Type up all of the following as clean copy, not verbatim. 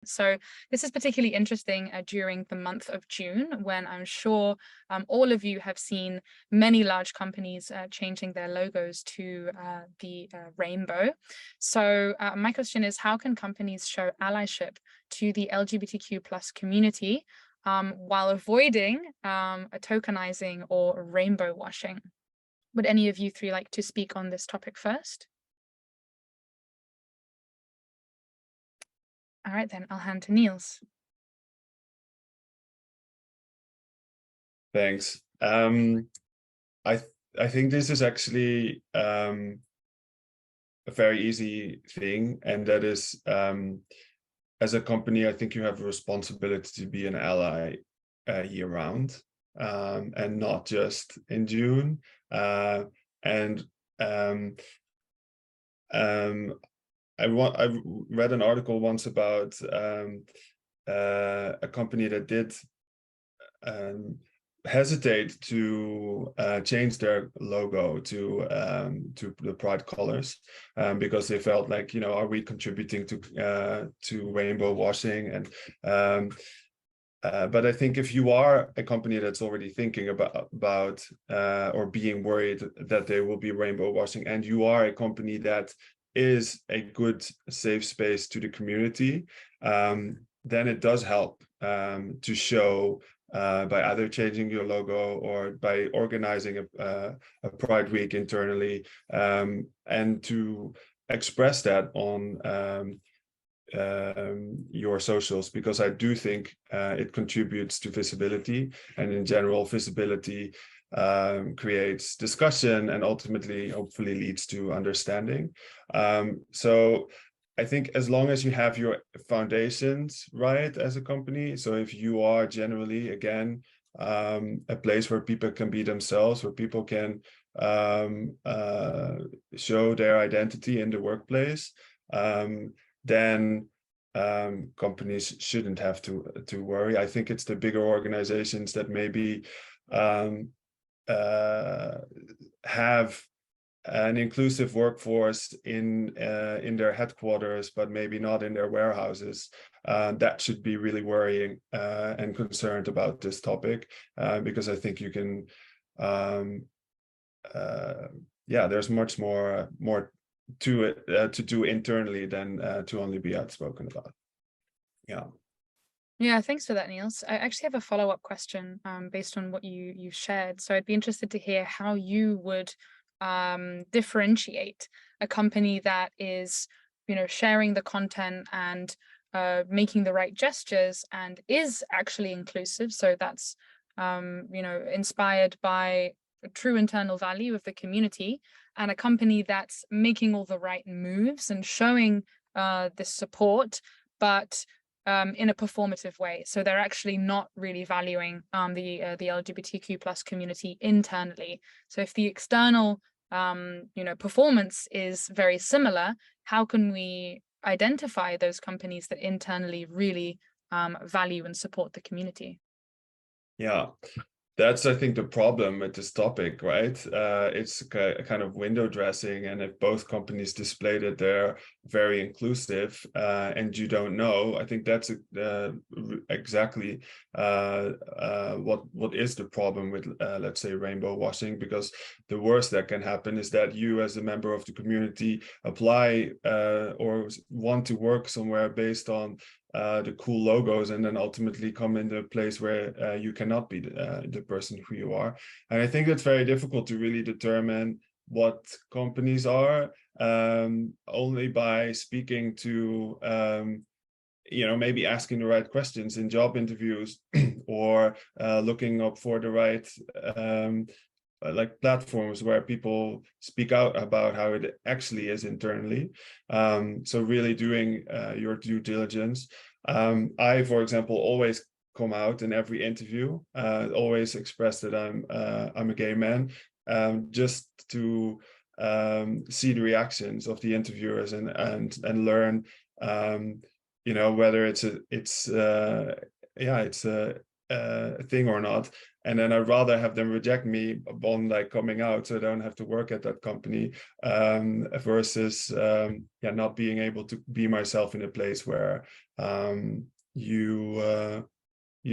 So this is particularly interesting during the month of June, when I'm sure all of you have seen many large companies changing their logos to the rainbow. So my question is, how can companies show allyship to the LGBTQ plus community while avoiding a tokenizing or rainbow washing? Would any of you three like to speak on this topic first? All right, then I'll hand to Niels. Thanks. I think this is actually a very easy thing, and that is, as a company, I think you have a responsibility to be an ally year round, and not just in June. And I read an article once about a company that did hesitate to change their logo to the Pride colors, because they felt like, are we contributing to rainbow washing? And but I think if you are a company that's already thinking about or being worried that they will be rainbow washing, and you are a company that is a good safe space to the community, then it does help to show by either changing your logo or by organizing a Pride Week internally, and to express that on your socials, because I do think it contributes to visibility, and in general, visibility creates discussion and ultimately, hopefully, leads to understanding. So I think as long as you have your foundations right as a company, so if you are generally, again, a place where people can be themselves, where people can show their identity in the workplace, then companies shouldn't have to worry. I think it's the bigger organizations that maybe have an inclusive workforce in their headquarters, but maybe not in their warehouses, that should be really worrying and concerned about this topic, because I think you can, there's much more to it to do internally than to only be outspoken about. Yeah, thanks for that, Niels. I actually have a follow-up question based on what you shared. So I'd be interested to hear how you would differentiate a company that is, sharing the content and making the right gestures and is actually inclusive. So that's, inspired by a true internal value of the community, and a company that's making all the right moves and showing this support, but in a performative way. So they're actually not really valuing the LGBTQ plus community internally. So if the external performance is very similar, how can we identify those companies that internally really value and support the community? Yeah, that's, I think, the problem with this topic, right? It's a kind of window dressing, and if both companies display that they're very inclusive, and you don't know, I think that's exactly what is the problem with, let's say, rainbow washing, because the worst that can happen is that you, as a member of the community, apply or want to work somewhere based on the cool logos, and then ultimately come into a place where you cannot be the person who you are. And I think it's very difficult to really determine what companies are only by speaking to maybe asking the right questions in job interviews, or looking up for the right like platforms where people speak out about how it actually is internally. So really doing your due diligence. I, for example, always come out in every interview, always express that I'm a gay man, just to see the reactions of the interviewers and learn, whether it's a thing or not, and then I'd rather have them reject me upon like coming out, so I don't have to work at that company, versus not being able to be myself in a place where you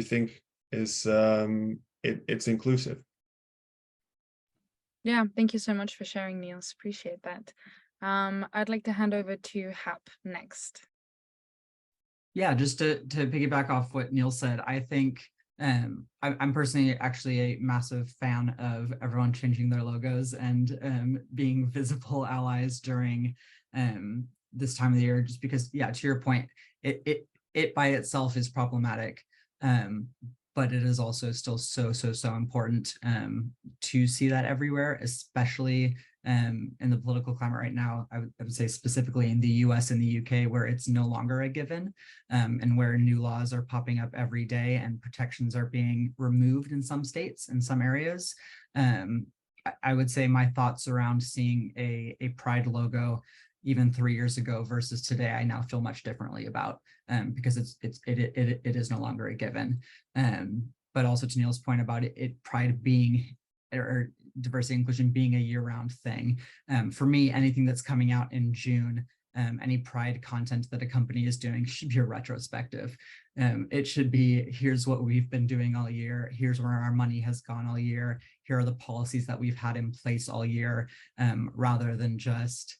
think is it's inclusive. Yeah, thank you so much for sharing, Niels. Appreciate that. I'd like to hand over to Hap next. Yeah, just to piggyback off what Neil said, I think I'm personally actually a massive fan of everyone changing their logos and being visible allies during this time of the year, just because, yeah, to your point, it by itself is problematic, but it is also still so important to see that everywhere, especially in the political climate right now. I would say specifically in the US and the UK, where it's no longer a given, and where new laws are popping up every day and protections are being removed in some states, in some areas. I would say my thoughts around seeing a Pride logo even 3 years ago versus today, I now feel much differently about, because it is no longer a given. But also to Neil's point about Pride being, or diversity and inclusion being a year-round thing. For me, anything that's coming out in June, any Pride content that a company is doing should be a retrospective. It should be, here's what we've been doing all year, here's where our money has gone all year, here are the policies that we've had in place all year, rather than just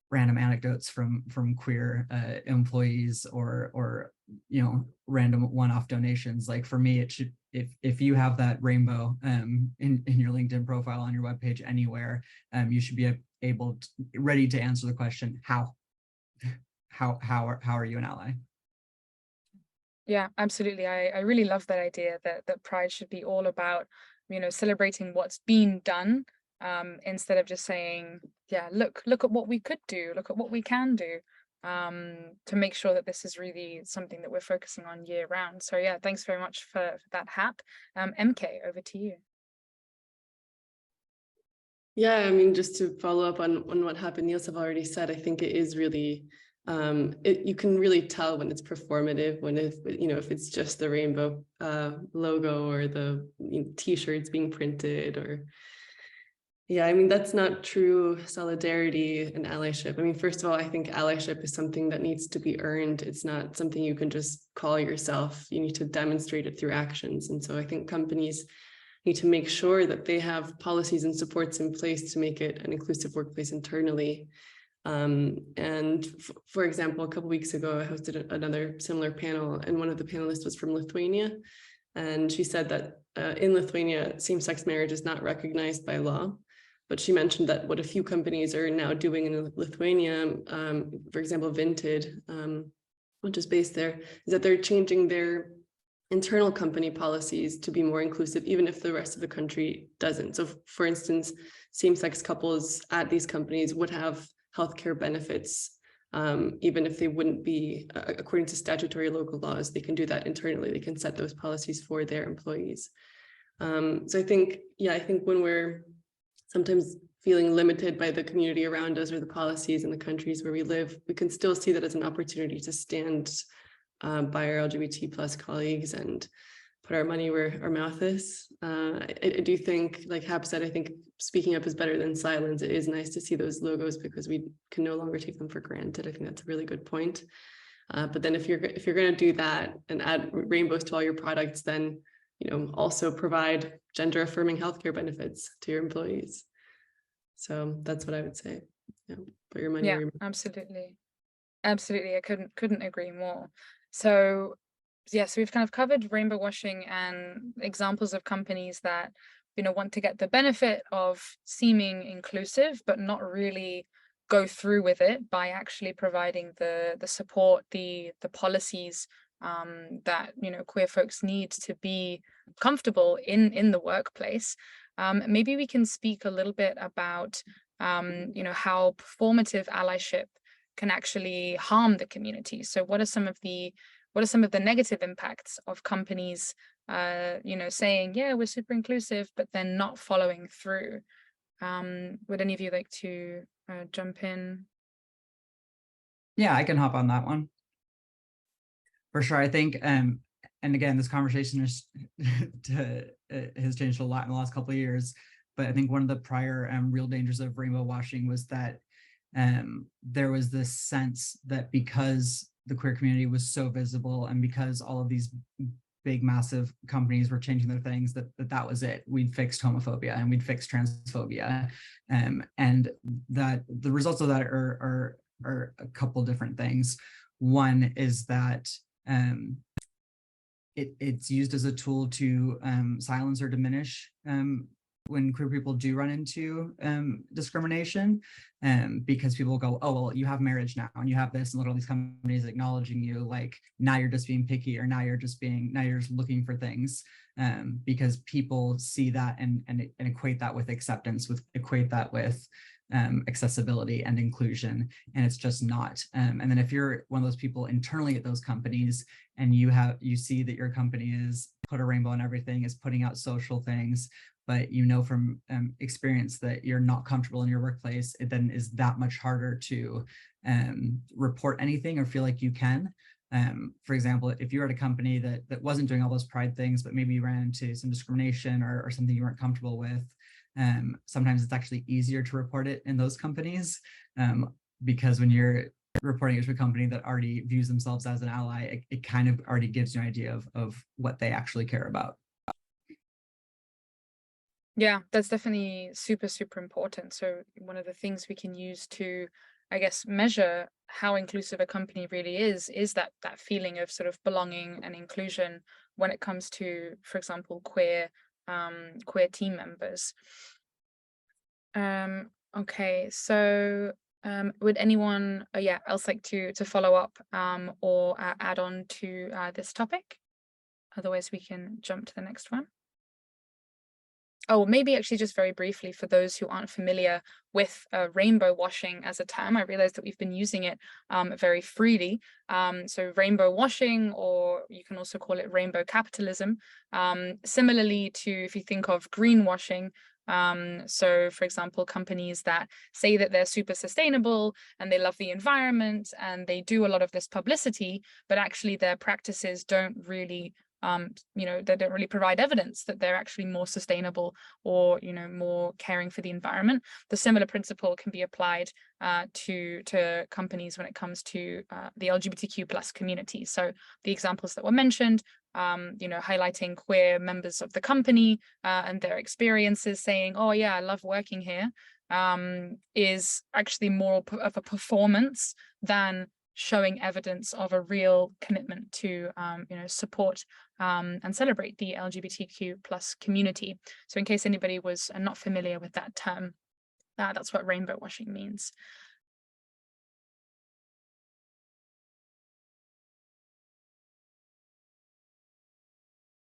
random anecdotes from queer employees or random one-off donations. Like for me, it should, if you have that rainbow in your LinkedIn profile, on your webpage, anywhere, you should be ready to answer the question, how are you an ally? Yeah, absolutely. I really love that idea that Pride should be all about, celebrating what's been done, instead of just saying, yeah, look at what we could do, look at what we can do, to make sure that this is really something that we're focusing on year round. So yeah, thanks very much for that, Hap. MK, over to you. Yeah, I mean, just to follow up on what Hap and Niels have already said, I think it is really, you can really tell when it's performative, when if it's just the rainbow logo or the t-shirts being printed, or yeah, I mean, that's not true solidarity and allyship. I mean, first of all, I think allyship is something that needs to be earned. It's not something you can just call yourself. You need to demonstrate it through actions. And so I think companies need to make sure that they have policies and supports in place to make it an inclusive workplace internally. And for example, a couple of weeks ago, I hosted another similar panel, and one of the panelists was from Lithuania. And she said that in Lithuania, same-sex marriage is not recognized by law. But she mentioned that what a few companies are now doing in Lithuania, for example, Vinted, which is based there, is that they're changing their internal company policies to be more inclusive, even if the rest of the country doesn't. So for instance, same-sex couples at these companies would have healthcare benefits, even if they wouldn't be, according to statutory local laws, they can do that internally. They can set those policies for their employees. So I think when we're sometimes feeling limited by the community around us or the policies in the countries where we live, we can still see that as an opportunity to stand by our LGBT plus colleagues and put our money where our mouth is. I do think, like Hap said, I think speaking up is better than silence. It is nice to see those logos because we can no longer take them for granted. I think that's a really good point. But then if you're going to do that and add rainbows to all your products, then also provide gender affirming healthcare benefits to your employees. So that's what I would say. Yeah, put your money where your mouth. Absolutely. I couldn't agree more. So yes, we've kind of covered rainbow washing and examples of companies that want to get the benefit of seeming inclusive, but not really go through with it by actually providing the support, the policies that queer folks need to be comfortable in the workplace. Maybe we can speak a little bit about how performative allyship can actually harm the community. So what are some of the negative impacts of companies saying, yeah, we're super inclusive, but then not following through? Would any of you like to jump in? Yeah, I can hop on that one. For sure. I think and again, this conversation has changed a lot in the last couple of years. But I think one of the prior real dangers of rainbow washing was that there was this sense that because the queer community was so visible and because all of these big, massive companies were changing their things, that was it. We'd fixed homophobia and we'd fixed transphobia. And that the results of that are a couple different things. One is that it's used as a tool to silence or diminish when queer people do run into discrimination, because people go, oh, well, you have marriage now and you have this, and look at all these companies acknowledging you, like now you're just being picky, or now you're just looking for things, because people see that and equate that with acceptance, equate that with accessibility and inclusion, and it's just not. And then if you're one of those people internally at those companies and you see that your company is put a rainbow on everything, is putting out social things, but you know from experience that you're not comfortable in your workplace, it then is that much harder to report anything or feel like you can. For example, if you're at a company that wasn't doing all those pride things, but maybe you ran into some discrimination or something you weren't comfortable with, sometimes it's actually easier to report it in those companies, because when you're reporting it to a company that already views themselves as an ally, it kind of already gives you an idea of what they actually care about. Yeah, that's definitely super, super important. So one of the things we can use to, I guess, measure how inclusive a company really is that feeling of sort of belonging and inclusion when it comes to, for example, queer team members. Okay, so would anyone else like to follow up or add on to this topic? Otherwise, we can jump to the next one. Oh, maybe actually just very briefly for those who aren't familiar with rainbow washing as a term. I realize that we've been using it very freely. So rainbow washing, or you can also call it rainbow capitalism. Similarly to, if you think of greenwashing, so for example, companies that say that they're super sustainable and they love the environment and they do a lot of this publicity, but actually their practices don't really they don't really provide evidence that they're actually more sustainable or, more caring for the environment. The similar principle can be applied to companies when it comes to the LGBTQ plus community. So the examples that were mentioned, highlighting queer members of the company and their experiences, saying, oh yeah, I love working here, is actually more of a performance than showing evidence of a real commitment to support and celebrate the LGBTQ plus community. So in case anybody was not familiar with that term, that's what rainbow washing means.